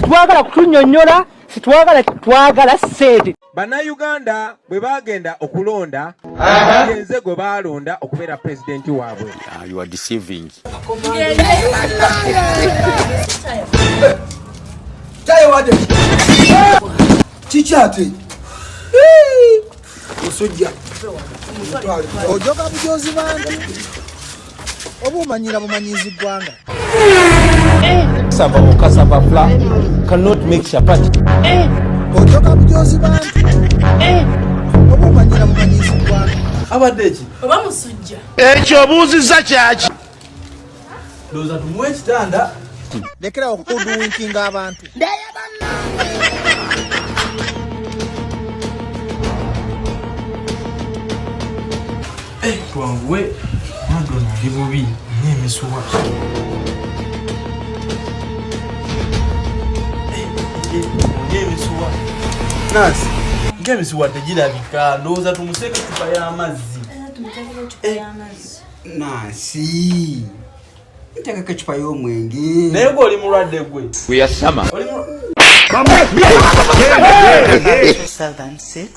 Tetwagala kutunyonnyola, twagala ssente. Bannayuganda bwe bagenda okulonda bagenze gwe balonda okubeera pulezidenti waabwe. You are deceiving. Tyre wade. Chichate. Musujja. Ojoga bujozi bantu. Obumanyira bumanyizi gwanga. Cassava or cassava flour cannot make chapati. Ojoga bujozi bantu. Obumanyira bumanyizi gwanga. Abadeji. Oba musujja. Ekyo obuuzizza kyaki? Doza tumuwe kitanda. Lekera okuduwinkinga abantu. Twanguwe madonna ndi bubi n'emisuwa. N'emisuwa. Nasi, ng'emisuwa tegirabika. Ndowooza tumuseke ecupa y'amazzi. Nasi. Ntekako ecupa y'omwenge. Naye gwe oli mulwadde gwe. We are summer. Oli mulwadde. 7 6